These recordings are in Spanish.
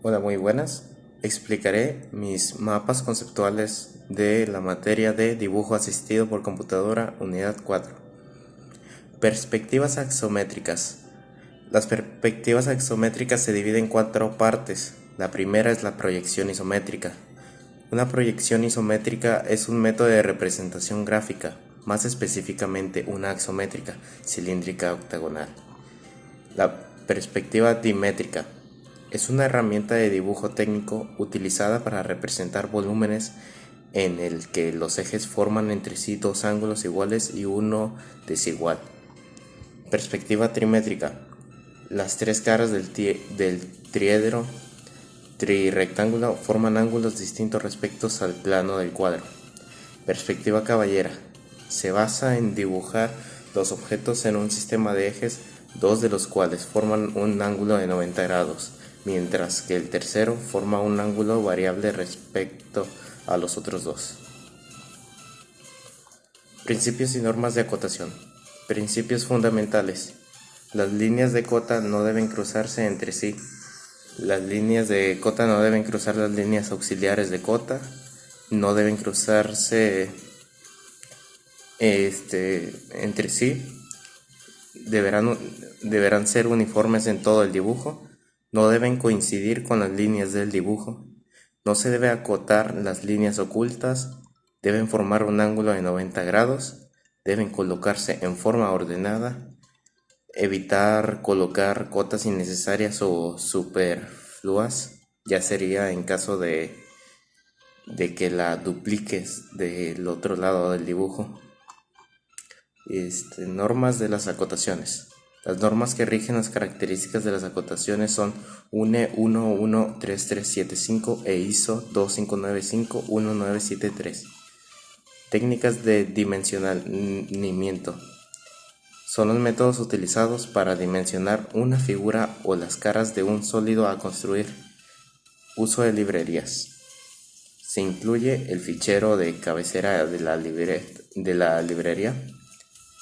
Hola, muy buenas. Explicaré mis mapas conceptuales de la materia de dibujo asistido por computadora, unidad 4. Perspectivas axométricas. Las perspectivas axométricas se dividen en cuatro partes. La primera es la proyección isométrica. Una proyección isométrica es un método de representación gráfica, más específicamente una axométrica, cilíndrica octagonal. La perspectiva dimétrica es una herramienta de dibujo técnico utilizada para representar volúmenes en el que los ejes forman entre sí dos ángulos iguales y uno desigual. Perspectiva trimétrica. Las tres caras del triedro trirrectángulo forman ángulos distintos respecto al plano del cuadro. Perspectiva caballera. Se basa en dibujar los objetos en un sistema de ejes, dos de los cuales forman un ángulo de 90 grados, mientras que el tercero forma un ángulo variable respecto a los otros dos. Principios y normas de acotación. Principios fundamentales. Las líneas de cota no deben cruzarse entre sí. Las líneas de cota no deben cruzar las líneas auxiliares de cota. No deben cruzarse entre sí. Deberán ser uniformes en todo el dibujo. No deben coincidir con las líneas del dibujo. No se debe acotar las líneas ocultas. Deben formar un ángulo de 90 grados. Deben colocarse en forma ordenada. Evitar colocar cotas innecesarias o superfluas. Ya sería en caso de que la dupliques del otro lado del dibujo. Normas de las acotaciones. Las normas que rigen las características de las acotaciones son UNE 113375 e ISO 2595-1973. Técnicas de dimensionamiento. Son los métodos utilizados para dimensionar una figura o las caras de un sólido a construir. Uso de librerías. Se incluye el fichero de cabecera de la librería.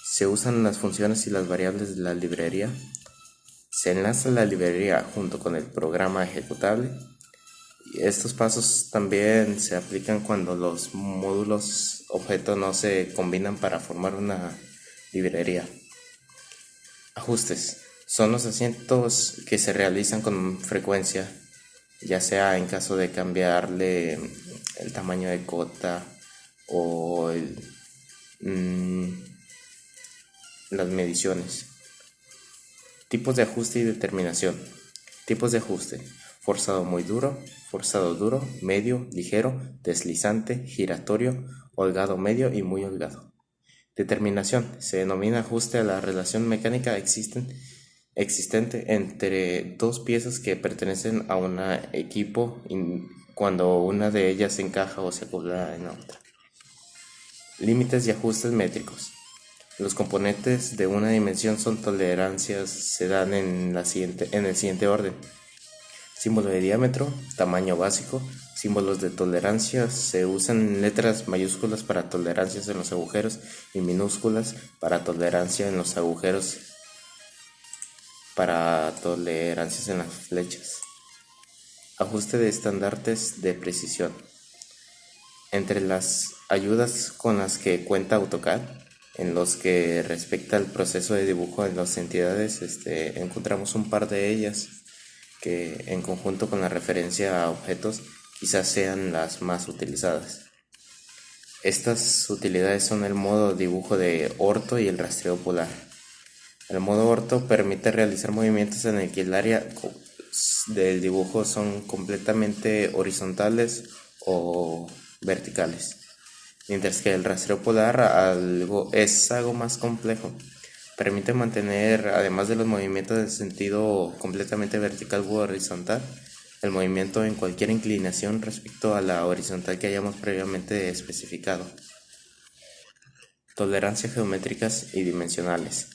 Se usan las funciones y las variables de la librería. Se enlaza la librería junto con el programa ejecutable. Y estos pasos también se aplican cuando los módulos objeto no se combinan para formar una librería. Ajustes. Son los asientos que se realizan con frecuencia, ya sea en caso de cambiarle el tamaño de cota o las mediciones. Tipos de ajuste y determinación. Tipos de ajuste: forzado muy duro, forzado duro, medio, ligero, deslizante, giratorio, holgado medio y muy holgado. Determinación: se denomina ajuste a la relación mecánica existente entre dos piezas que pertenecen a un equipo cuando una de ellas se encaja o se acopla en la otra. Límites y ajustes métricos. Los componentes de una dimensión son tolerancias, se dan en el siguiente orden: símbolo de diámetro, tamaño básico. Símbolos de tolerancia: se usan letras mayúsculas para tolerancias en los agujeros y minúsculas para tolerancia en los agujeros, para tolerancias en las flechas. Ajuste de estandartes de precisión. Entre las ayudas con las que cuenta AutoCAD, en los que respecta al proceso de dibujo de las entidades, encontramos un par de ellas que, en conjunto con la referencia a objetos, quizás sean las más utilizadas. Estas utilidades son el modo dibujo de orto y el rastreo polar. El modo orto permite realizar movimientos en el que el área del dibujo son completamente horizontales o verticales, mientras que el rastreo polar es algo más complejo. Permite mantener, además de los movimientos de sentido completamente vertical u horizontal, el movimiento en cualquier inclinación respecto a la horizontal que hayamos previamente especificado. Tolerancias geométricas y dimensionales.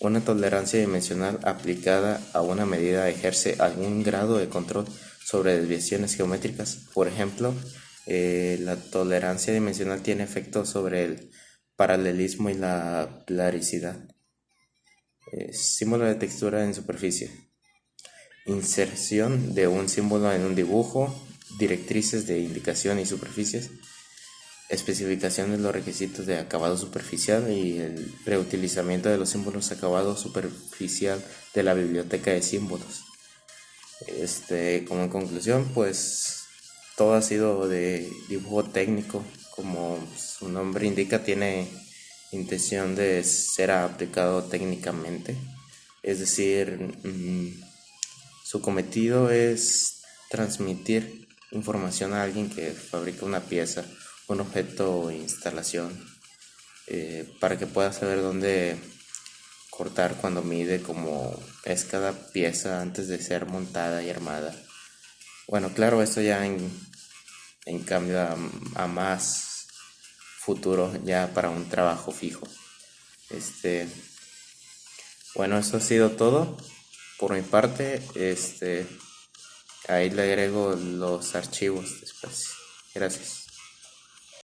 Una tolerancia dimensional aplicada a una medida ejerce algún grado de control sobre desviaciones geométricas. Por ejemplo, la tolerancia dimensional tiene efectos sobre el paralelismo y la planicidad. Símbolo de textura en superficie. inserción de un símbolo en un dibujo, directrices de indicación y superficies, especificación de los requisitos de acabado superficial y el reutilizamiento de los símbolos acabado superficial de la biblioteca de símbolos. Como en conclusión, pues todo ha sido de dibujo técnico, como su nombre indica, tiene intención de ser aplicado técnicamente, es decir, su cometido es transmitir información a alguien que fabrica una pieza, un objeto o instalación, para que pueda saber dónde cortar cuando mide, como es cada pieza antes de ser montada y armada. Bueno, claro, esto ya en cambio a más futuro, ya para un trabajo fijo. Bueno, eso ha sido todo por mi parte. Ahí le agrego los archivos después. Gracias.